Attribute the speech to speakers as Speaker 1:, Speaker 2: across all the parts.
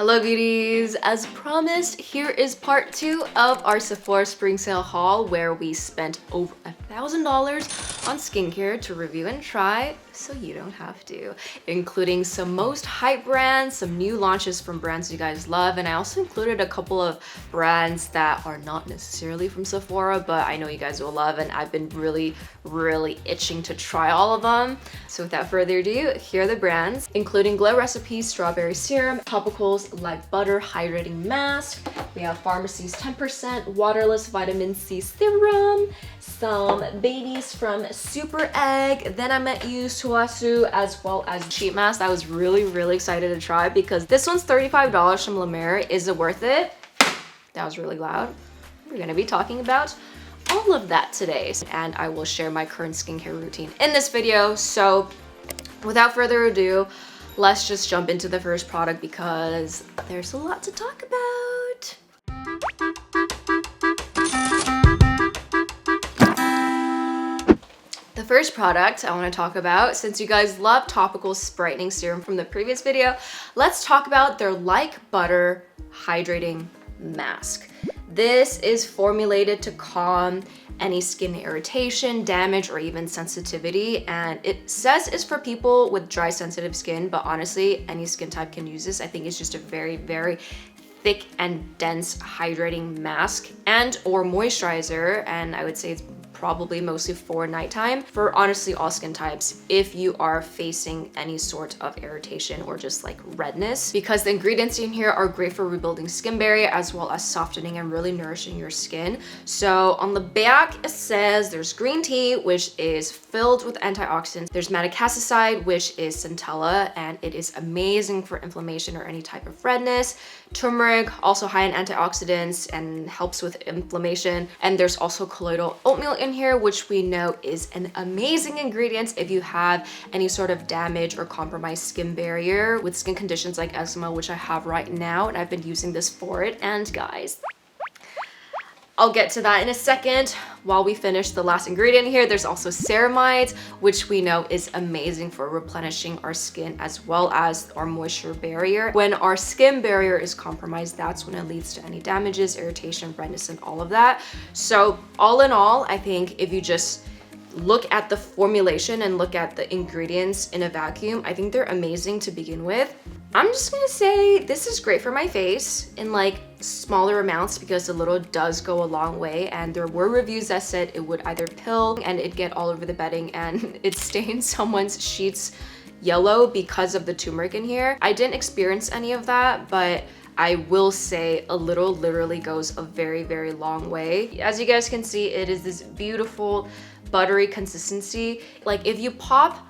Speaker 1: Hello beauties! As promised, here is part 2 of our Sephora spring sale haul where we spent over $1,000 on skincare to review and try so you don't have to, including some most hype brands, some new launches from brands you guys love, and I also included a couple of brands that are not necessarily from Sephora but I know you guys will love, and I've been really itching to try all of them. So without further ado, here are the brands, including Glow Recipe Strawberry Serum, Topicals Like Butter Hydrating Mask, we have Farmacy's 10% Waterless Vitamin C Serum, some babies from Super Egg, then I met you Sulwhasoo, as well as sheet mask that I was really excited to try because this one's $35 from La Mer. Is it worth it? That was really loud. We're gonna be talking about all of that today, and I will share my current skincare routine in this video. So without further ado, let's just jump into the first product because there's a lot to talk about. The first product I want to talk about, since you guys love Topicals brightening serum from the previous video, let's talk about their Like Butter Hydrating Mask. This is formulated to calm any skin irritation, damage, or even sensitivity, and it says it's for people with dry, sensitive skin, but honestly, any skin type can use this. I think it's just a very thick and dense hydrating mask and or moisturizer, and I would say it's probably mostly for nighttime for honestly all skin types if you are facing any sort of irritation or just like redness, because the ingredients in here are great for rebuilding skin barrier as well as softening and really nourishing your skin. So on the back it says there's green tea, which is filled with antioxidants, there's madecassoside, which is centella, and it is amazing for inflammation or any type of redness. Turmeric, also high in antioxidants and helps with inflammation, and there's also colloidal oatmeal in here, which we know is an amazing ingredient if you have any sort of damage or compromised skin barrier with skin conditions like eczema, which I have right now, and I've been using this for it. And guys, I'll get to that in a second. While we finish the last ingredient here, there's also ceramides, which we know is amazing for replenishing our skin as well as our moisture barrier. When our skin barrier is compromised, that's when it leads to any damages, irritation, redness, and all of that. So all in all, I think if you just look at the formulation and look at the ingredients in a vacuum, I think they're amazing to begin with. I'm just gonna say this is great for my face in like smaller amounts because a little does go a long way, and there were reviews that said it would either pill and it'd get all over the bedding and it stained someone's sheets yellow because of the turmeric in here. I didn't experience any of that, but I will say a little literally goes a very long way. As you guys can see, it is this beautiful buttery consistency. Like if you pop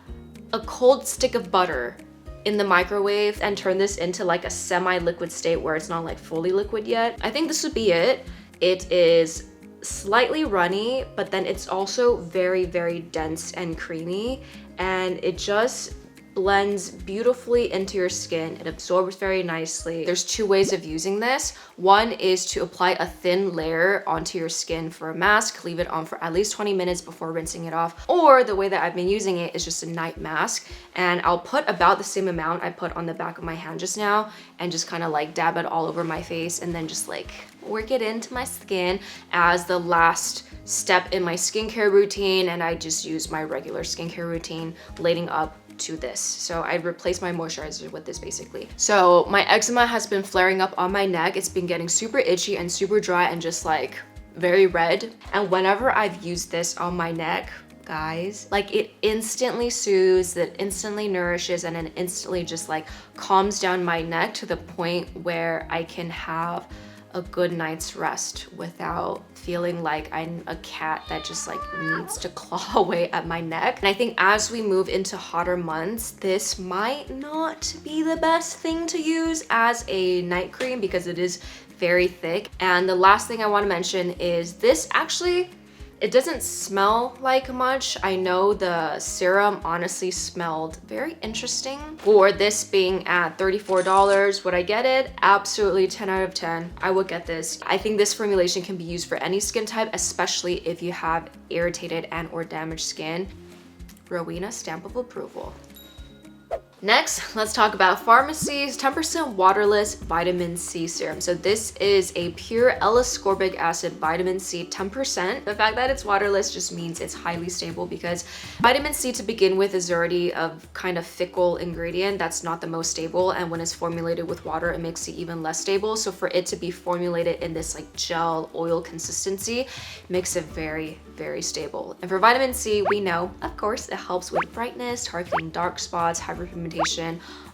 Speaker 1: a cold stick of butter in the microwave and turn this into like a semi-liquid state where it's not like fully liquid yet, I think this would be it. It is slightly runny, but then it's also very dense and creamy, and it just blends beautifully into your skin. It absorbs very nicely. There's two ways of using this. One is to apply a thin layer onto your skin for a mask, leave it on for at least 20 minutes before rinsing it off. Or the way that I've been using it is just a night mask, and I'll put about the same amount I put on the back of my hand just now and just kind of like dab it all over my face and then just like work it into my skin as the last step in my skincare routine. And I just use my regular skincare routine leading up to this. So I replaced my moisturizer with this basically. So my eczema has been flaring up on my neck. It's been getting super itchy and super dry and just like very red. And whenever I've used this on my neck, guys, like it instantly soothes, it instantly nourishes, and it instantly just like calms down my neck to the point where I can have a good night's rest without feeling like I'm a cat that just like needs to claw away at my neck. And I think as we move into hotter months, this might not be the best thing to use as a night cream because it is very thick. And the last thing I want to mention is this actually, it doesn't smell like much. I know the serum honestly smelled very interesting. For this being at $34, would I get it? Absolutely 10 out of 10. I would get this. I think this formulation can be used for any skin type, especially if you have irritated and or damaged skin. Rowena stamp of approval. Next, let's talk about Farmacy's 10% waterless vitamin C serum. So this is a pure L-ascorbic acid vitamin C 10%. The fact that it's waterless just means it's highly stable, because vitamin C to begin with is already a kind of fickle ingredient that's not the most stable, and when it's formulated with water it makes it even less stable. So for it to be formulated in this like gel oil consistency makes it very, very stable. And for vitamin C, we know, of course, it helps with brightness, targeting dark spots, hyperpigmentation,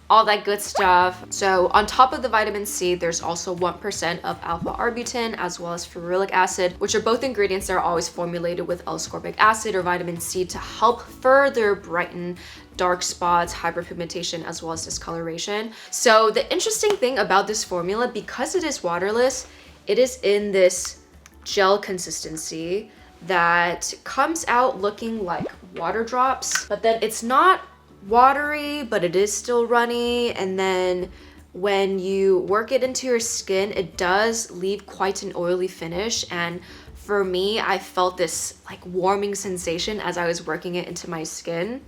Speaker 1: all that good stuff. So on top of the vitamin C, there's also 1% of alpha arbutin as well as ferulic acid, which are both ingredients that are always formulated with L-ascorbic acid or vitamin C to help further brighten dark spots, hyperpigmentation, as well as discoloration. So the interesting thing about this formula, because it is waterless, it is in this gel consistency that comes out looking like water drops, but then it's not watery, but it is still runny. And then when you work it into your skin, it does leave quite an oily finish. And for me, I felt this like warming sensation as I was working it into my skin.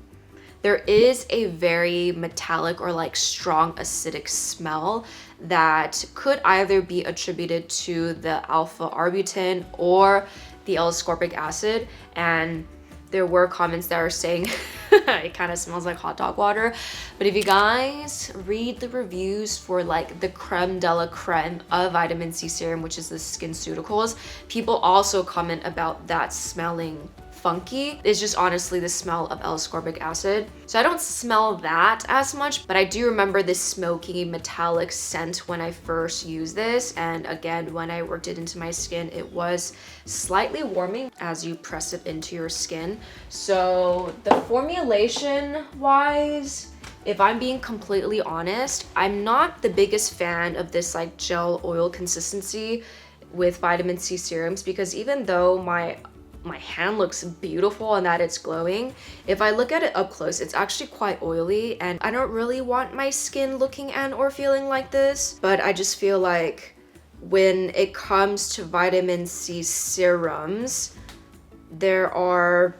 Speaker 1: There is a very metallic or like strong acidic smell that could either be attributed to the alpha arbutin or the L-ascorbic acid. And there were comments that are saying it kind of smells like hot dog water. But if you guys read the reviews for like the creme de la creme of vitamin C serum, which is the Skinceuticals, people also comment about that smelling funky. It's just honestly the smell of L-ascorbic acid. So I don't smell that as much, but I do remember this smoky metallic scent when I first used this. And again, when I worked it into my skin, it was slightly warming as you press it into your skin. So the formulation wise, if I'm being completely honest, I'm not the biggest fan of this like gel oil consistency with vitamin C serums, because even though my hand looks beautiful and that it's glowing, if I look at it up close, it's actually quite oily, and I don't really want my skin looking and or feeling like this. But I just feel like when it comes to vitamin C serums, there are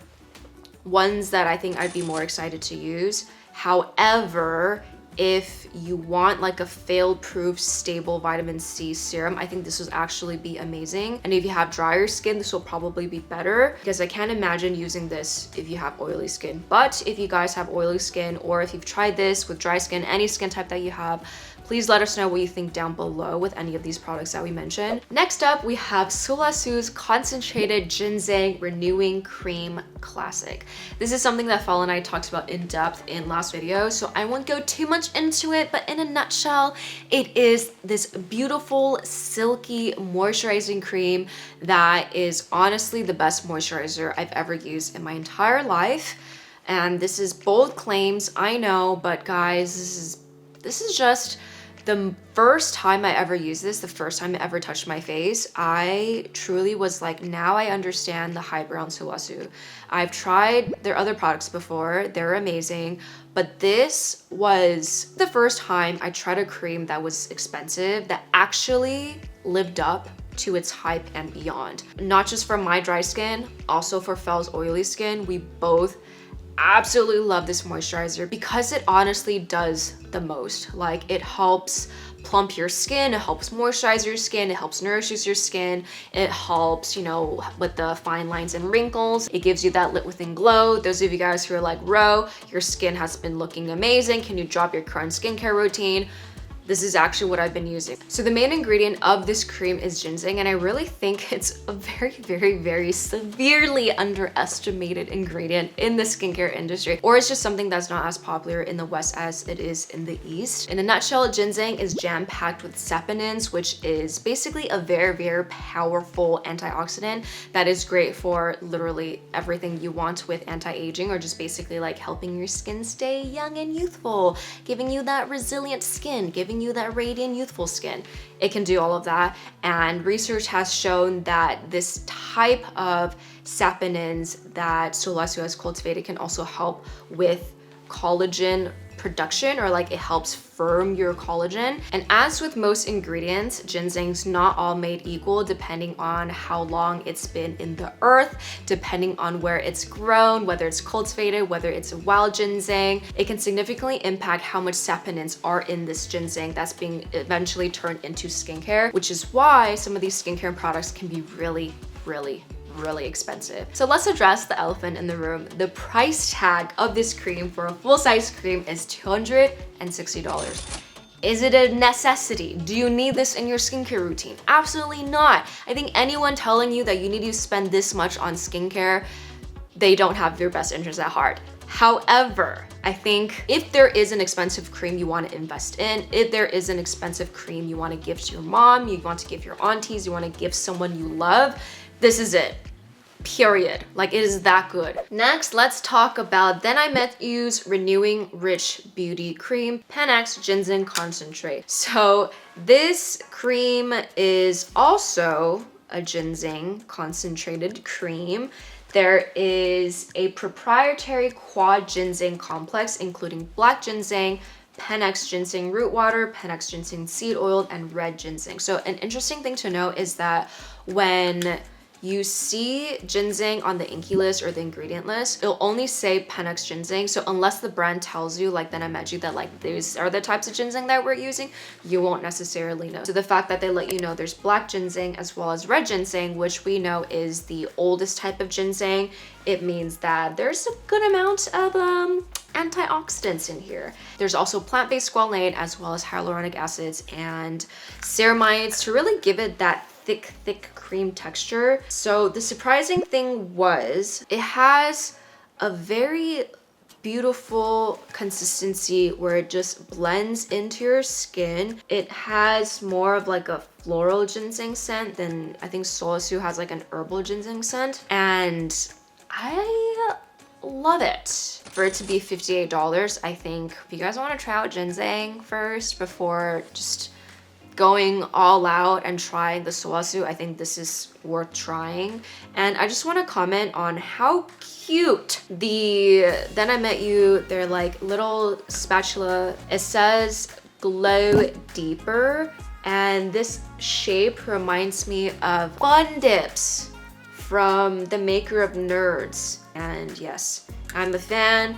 Speaker 1: ones that I think I'd be more excited to use. However, if you want like a fail-proof stable vitamin C serum, I think this would actually be amazing. And if you have drier skin, this will probably be better, because I can't imagine using this if you have oily skin. But if you guys have oily skin, or if you've tried this with dry skin, any skin type that you have, please let us know what you think down below with any of these products that we mentioned. Next up, we have Solasoo's Concentrated Ginseng Renewing Cream Classic. This is something that Fel and I talked about in depth in last video, so I won't go too much into it, but in a nutshell, it is this beautiful, silky moisturizing cream that is honestly the best moisturizer I've ever used in my entire life. And this is bold claims, I know, but guys, this is just the first time I ever used this, the first time I ever touched my face, I truly was like, now I understand the hype around Sulwhasoo. I've tried their other products before, they're amazing, but this was the first time I tried a cream that was expensive, that actually lived up to its hype and beyond. Not just for my dry skin, also for Fel's oily skin. We both absolutely love this moisturizer because it honestly does the most. Like, it helps plump your skin, it helps moisturize your skin, it helps nourishes your skin, it helps, you know, with the fine lines and wrinkles. It gives you that lit within glow. Those of you guys who are like, Ro, your skin has been looking amazing, can you drop your current skincare routine? This is actually what I've been using. So the main ingredient of this cream is ginseng, and I really think it's a very, very, very severely underestimated ingredient in the skincare industry, or it's just something that's not as popular in the West as it is in the East. In a nutshell, ginseng is jam-packed with saponins, which is basically a very, very powerful antioxidant that is great for literally everything you want with anti-aging, or just basically like helping your skin stay young and youthful, giving you that resilient skin, giving you that radiant youthful skin. It can do all of that, and research has shown that this type of saponins that Solasoo has cultivated can also help with collagen production, or like it helps firm your collagen. And as with most ingredients, ginseng's not all made equal depending on how long it's been in the earth, depending on where it's grown, whether it's cultivated, whether it's a wild ginseng. It can significantly impact how much saponins are in this ginseng that's being eventually turned into skincare, which is why some of these skincare products can be really expensive. So let's address the elephant in the room. The price tag of this cream for a full-size cream is $260. Is it a necessity? Do you need this in your skincare routine? Absolutely not. I think anyone telling you that you need to spend this much on skincare, they don't have your best interests at heart. However, I think if there is an expensive cream you want to invest in, if there is an expensive cream you want to give to your mom, you want to give your aunties, you want to give someone you love, this is it. Period. Like, it is that good. Next, let's talk about Then I Met You's Renewing Rich Beauty Cream Panax Ginseng Concentrate. So this cream is also a ginseng concentrated cream. There is a proprietary quad ginseng complex, including black ginseng, Panax ginseng root water, Panax ginseng seed oil, and red ginseng. So an interesting thing to note is that when you see ginseng on the INCI list or the ingredient list, it'll only say Panax ginseng. So unless the brand tells you, like Then I Met You, that like these are the types of ginseng that we're using, you won't necessarily know. So the fact that they let you know there's black ginseng as well as red ginseng, which we know is the oldest type of ginseng, it means that there's a good amount of antioxidants in here. There's also plant-based squalane as well as hyaluronic acids and ceramides to really give it that thick cream texture. So the surprising thing was it has a very beautiful consistency where it just blends into your skin. It has more of like a floral ginseng scent than I think Solasoo has like an herbal ginseng scent, and I love it. For it to be $58, I think if you guys want to try out ginseng first before just going all out and trying the Sulwhasoo, I think this is worth trying. And I just want to comment on how cute the Then I Met You, they're like little spatula. It says glow deeper, and this shape reminds me of Fun Dips from the maker of Nerds. And yes, I'm a fan.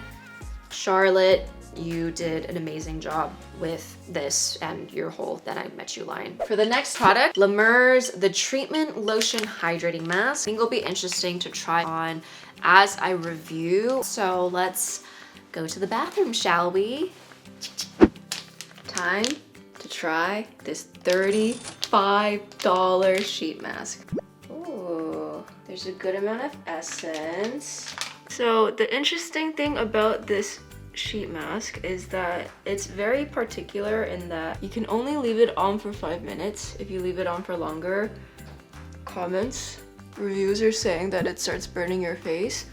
Speaker 1: Charlotte, you did an amazing job with this and your whole Then I Met You line. For the next product, La Mer's The Treatment Lotion Hydrating Mask. I think it'll be interesting to try on as I review. So let's go to the bathroom, shall we? Time to try this $35 sheet mask. Ooh, there's a good amount of essence. So the interesting thing about this sheet mask is that it's very particular in that you can only leave it on for 5 minutes. If you leave it on for longer, reviews are saying that it starts burning your face.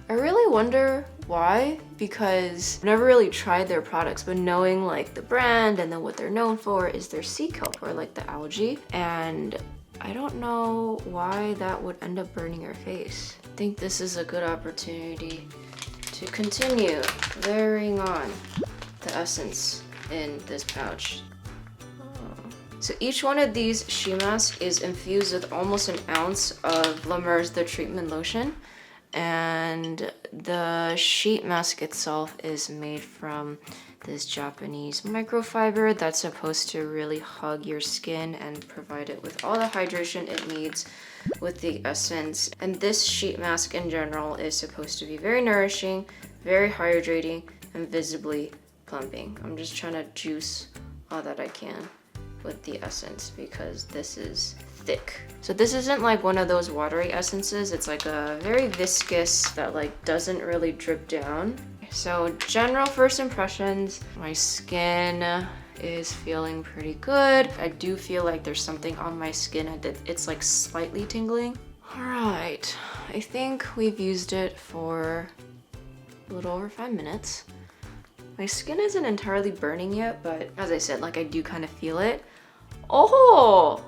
Speaker 1: I really wonder why, because I've never really tried their products, but knowing like the brand and then what they're known for is their sea kelp or like the algae, and I don't know why that would end up burning your face. I think this is a good opportunity to continue layering on the essence in this pouch. So each one of these sheet masks is infused with almost an ounce of La Mer's The Treatment Lotion, and the sheet mask itself is made from this Japanese microfiber that's supposed to really hug your skin and provide it with all the hydration it needs with the essence. And this sheet mask in general is supposed to be very nourishing, very hydrating, and visibly plumping. I'm just trying to juice all that I can with the essence because this is thick. So this isn't like one of those watery essences. It's like a very viscous that like doesn't really drip down. So general first impressions, my skin is feeling pretty good. I do feel like there's something on my skin that it's like slightly tingling. All right, I think we've used it for a little over 5 minutes. My skin isn't entirely burning yet, but as I said, like I do kind of feel it. Oh!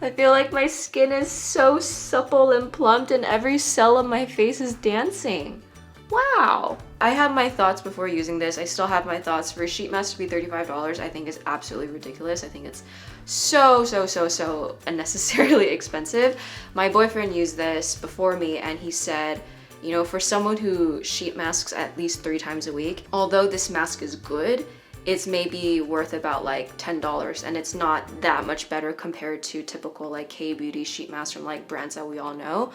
Speaker 1: I feel like my skin is so supple and plumped and every cell of my face is dancing. Wow. I have my thoughts before using this. I still have my thoughts. For a sheet mask to be $35, I think is absolutely ridiculous. I think it's so unnecessarily expensive. My boyfriend used this before me and he said, you know, for someone who sheet masks at least 3 times a week, although this mask is good, it's maybe worth about like $10, and it's not that much better compared to typical like K-beauty sheet masks from like brands that we all know.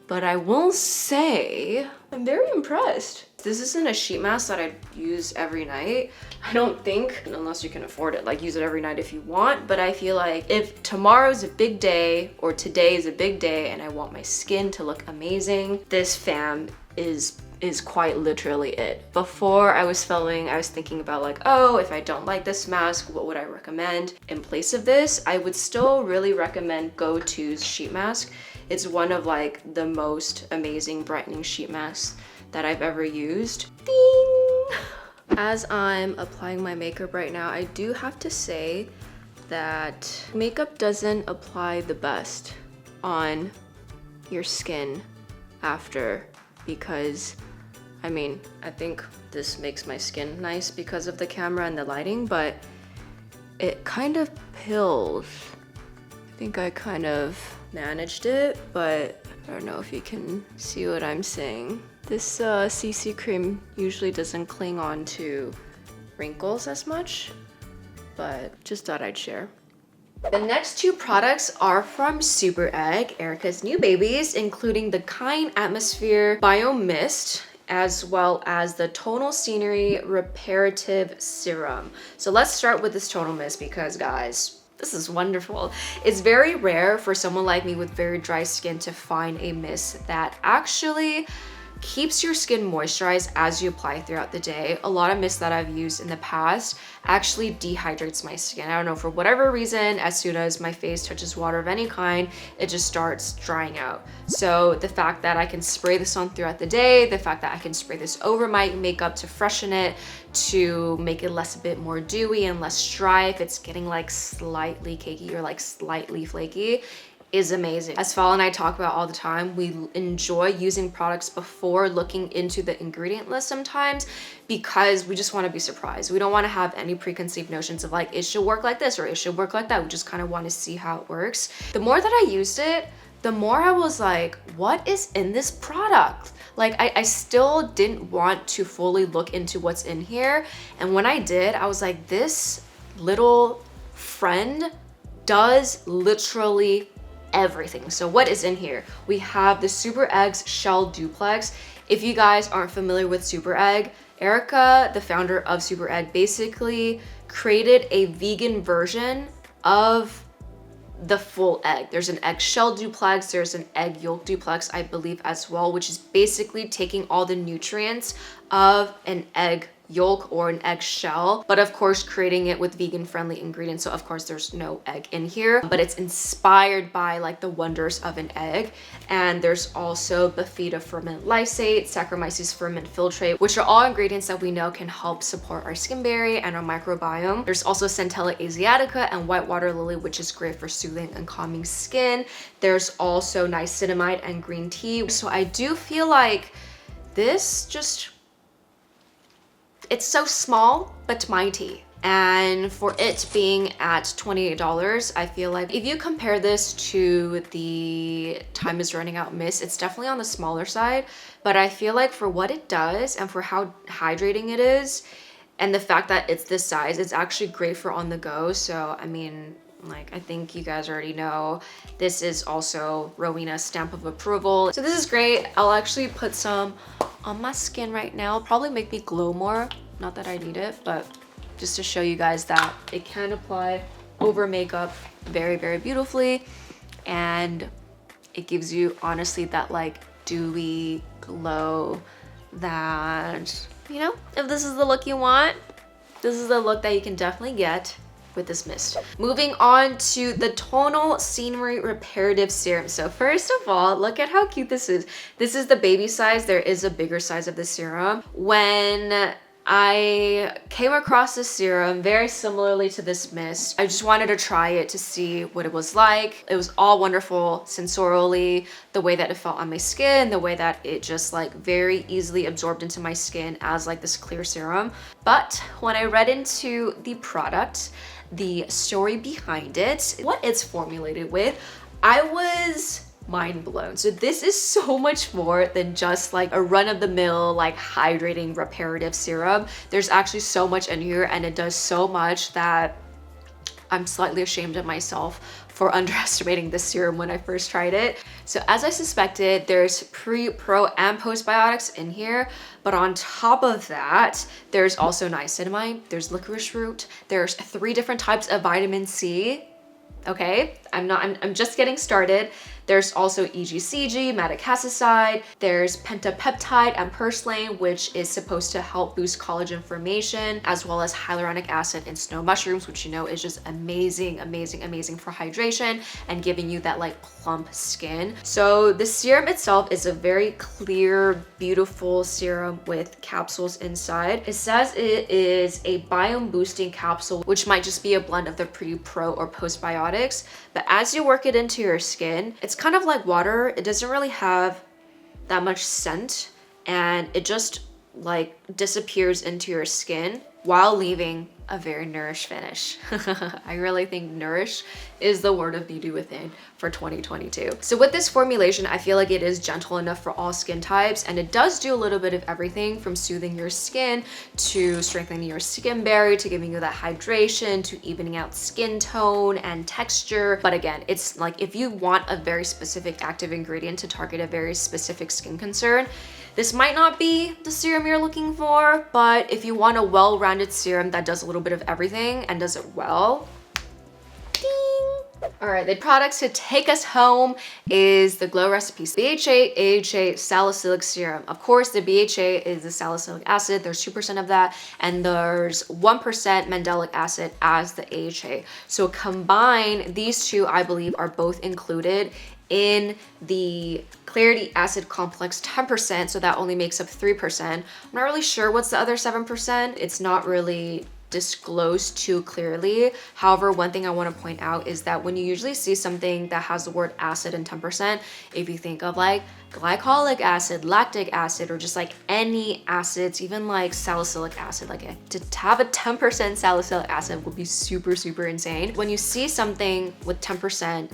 Speaker 1: But I will say, I'm very impressed. This isn't a sheet mask that I'd use every night. I don't think, unless you can afford it, like use it every night if you want. But I feel like if tomorrow's a big day or today is a big day and I want my skin to look amazing, this fam is quite literally it. Before I was filming, I was thinking about like, oh, if I don't like this mask, what would I recommend? In place of this, I would still really recommend Go-To's sheet mask. It's one of like the most amazing brightening sheet masks that I've ever used. Ding! As I'm applying my makeup right now, I do have to say that makeup doesn't apply the best on your skin after, because I mean, I think this makes my skin nice because of the camera and the lighting, but it kind of pills. I think I kind of managed it, but I don't know if you can see what I'm saying. This CC cream usually doesn't cling on to wrinkles as much, but just thought I'd share. The next 2 products are from Super Egg, Erica's new babies, including the Kind Atmosphere Bio Mist, as well as the Tonal Scenery Reparative Serum. So let's start with this Tonal Mist because, guys, this is wonderful. It's very rare for someone like me with very dry skin to find a mist that actually keeps your skin moisturized as you apply throughout the day. A lot of mists that I've used in the past actually dehydrates my skin. I don't know, for whatever reason, as soon as my face touches water of any kind, it just starts drying out. So the fact that I can spray this on throughout the day, the fact that I can spray this over my makeup to freshen it, to make it a bit more dewy and less dry if it's getting like slightly cakey or like slightly flaky, is amazing. As Fall and I talk about all the time, we enjoy using products before looking into the ingredient list sometimes because we just want to be surprised. We don't want to have any preconceived notions of like, it should work like this or it should work like that. We just kind of want to see how it works. The more that I used it, the more I was like, what is in this product? Like, I still didn't want to fully look into what's in here. And when I did, I was like, this little friend does literally everything. So what is in here? We have the Super Egg's Shell Duplex. If you guys aren't familiar with Super Egg, Erica, the founder of Super Egg, basically created a vegan version of the full egg. There's an egg shell duplex, there's an egg yolk duplex, I believe, as well, which is basically taking all the nutrients of an egg yolk or an egg shell, but of course creating it with vegan friendly ingredients. So of course there's no egg in here, but it's inspired by like the wonders of an egg. And there's also Bifida ferment lysate, Saccharomyces ferment filtrate, which are all ingredients that we know can help support our skin barrier and our microbiome. There's also Centella asiatica and white water lily, which is great for soothing and calming skin. There's also niacinamide and green tea. So I do feel like this just, it's so small but mighty. And for it being at $28, I feel like if you compare this to the Time Is Running Out mist, it's definitely on the smaller side. But I feel like for what it does and for how hydrating it is, and the fact that it's this size, it's actually great for on the go. So I mean, like, I think you guys already know, this is also Rowena's stamp of approval. So this is great. I'll actually put some on my skin right now. Probably make me glow more. Not that I need it, but just to show you guys that it can apply over makeup very, very beautifully. And it gives you honestly that like dewy glow that, you know, if this is the look you want, this is the look that you can definitely get with this mist. Moving on to the Tonal Scenery Reparative Serum. So first of all, look at how cute this is. This is the baby size. There is a bigger size of the serum. When I came across this serum very similarly to this mist. I just wanted to try it to see what it was like. It was all wonderful sensorially, the way that it felt on my skin, the way that it just like very easily absorbed into my skin as like this clear serum. But when I read into the product, the story behind it, what it's formulated with, I was mind blown. So this is so much more than just like a run-of-the-mill like hydrating reparative serum. There's actually so much in here, and it does so much that I'm slightly ashamed of myself for underestimating this serum when I first tried it. So as I suspected, there's pre, pro, and postbiotics in here, but on top of that, there's also niacinamide, there's licorice root, there's 3 different types of vitamin C. Okay, I'm just getting started. There's also EGCG, madecassoside, there's pentapeptide and purslane, which is supposed to help boost collagen formation, as well as hyaluronic acid in snow mushrooms, which you know is just amazing, amazing, amazing for hydration and giving you that like plump skin. So the serum itself is a very clear, beautiful serum with capsules inside. It says it is a biome boosting capsule, which might just be a blend of the pre, pro, or postbiotics. But as you work it into your skin, it's kind of like water. It doesn't really have that much scent, and it just like disappears into your skin while leaving a very nourished finish. I really think nourish is the word of beauty within for 2022. So with this formulation, I feel like it is gentle enough for all skin types, and it does do a little bit of everything from soothing your skin to strengthening your skin barrier to giving you that hydration to evening out skin tone and texture. But again, it's like if you want a very specific active ingredient to target a very specific skin concern, this might not be the serum you're looking for, but if you want a well-rounded serum that does a little bit of everything and does it well, ding! All right, the products to take us home is the Glow Recipes BHA, AHA, Salicylic Serum. Of course, the BHA is the salicylic acid. There's 2% of that, and there's 1% mandelic acid as the AHA. So combined, these two, I believe, are both included in the Clarity Acid Complex 10%, so that only makes up 3%. I'm not really sure what's the other 7%. It's not really disclosed too clearly. However, one thing I want to point out is that when you usually see something that has the word acid and 10%, if you think of like glycolic acid, lactic acid, or just like any acids, even like salicylic acid, like to have a 10% salicylic acid would be super, super insane. When you see something with 10%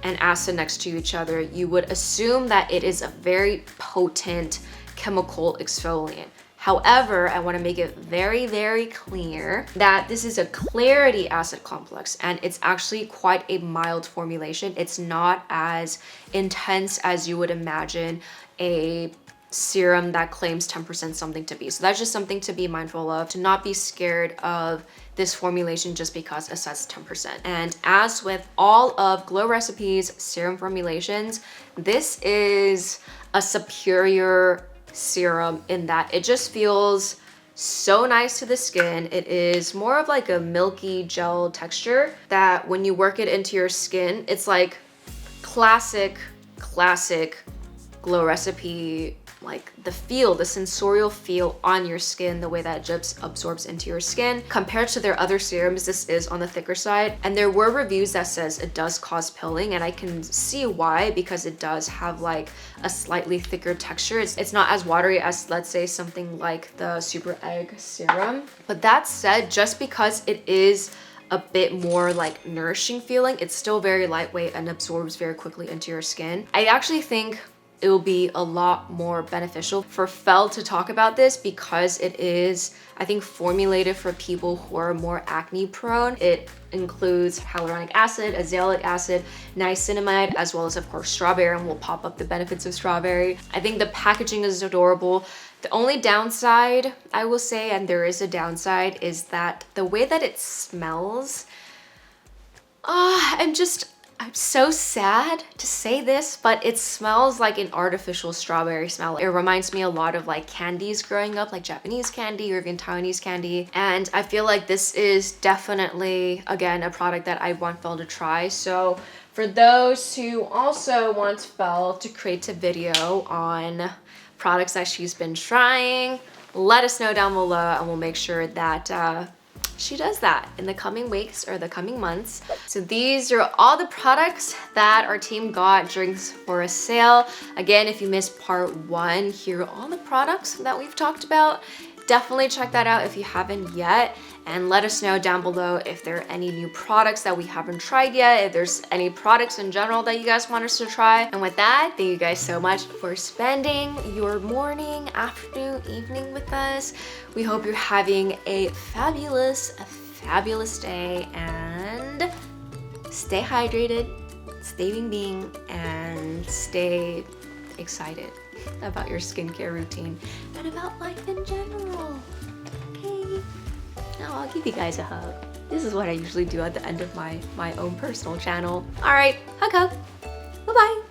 Speaker 1: and acid next to each other, you would assume that it is a very potent chemical exfoliant. However, I want to make it very, very clear that this is a Clarity Acid Complex, and it's actually quite a mild formulation. It's not as intense as you would imagine a serum that claims 10% something to be. So that's just something to be mindful of, to not be scared of this formulation just because it says 10%. And as with all of Glow Recipes serum formulations, this is a superior serum in that it just feels so nice to the skin. It is more of like a milky gel texture that when you work it into your skin, it's like classic Glow Recipe, like the feel, the sensorial feel on your skin, the way that it just absorbs into your skin. Compared to their other serums, this is on the thicker side. And there were reviews that says it does cause pilling, and I can see why, because it does have like a slightly thicker texture. It's not as watery as, let's say, something like the Super Egg serum. But that said, just because it is a bit more like nourishing feeling, it's still very lightweight and absorbs very quickly into your skin. I actually think it will be a lot more beneficial for Fel to talk about this because it is, I think, formulated for people who are more acne prone. It includes hyaluronic acid, azelaic acid, niacinamide, as well as of course strawberry, and we'll pop up the benefits of strawberry. I think the packaging is adorable. The only downside, I will say, and there is a downside, is that the way that it smells, I'm so sad to say this, but it smells like an artificial strawberry smell. It reminds me a lot of like candies growing up, like Japanese candy or even Taiwanese candy. And I feel like this is definitely, again, a product that I want Fel to try. So for those who also want Fel to create a video on products that she's been trying, let us know down below and we'll make sure that she does that in the coming weeks or the coming months. So these are all the products that our team got during Sephora sale. Again, if you missed part 1, here are all the products that we've talked about. Definitely check that out if you haven't yet, and let us know down below if there are any new products that we haven't tried yet, if there's any products in general that you guys want us to try. And with that, thank you guys so much for spending your morning, afternoon, evening with us. We hope you're having a fabulous day, and stay hydrated, stay being, and stay excited about your skincare routine and about life in general. Okay, now I'll give you guys a hug. This is what I usually do at the end of my own personal channel. All right, hug. Bye-bye.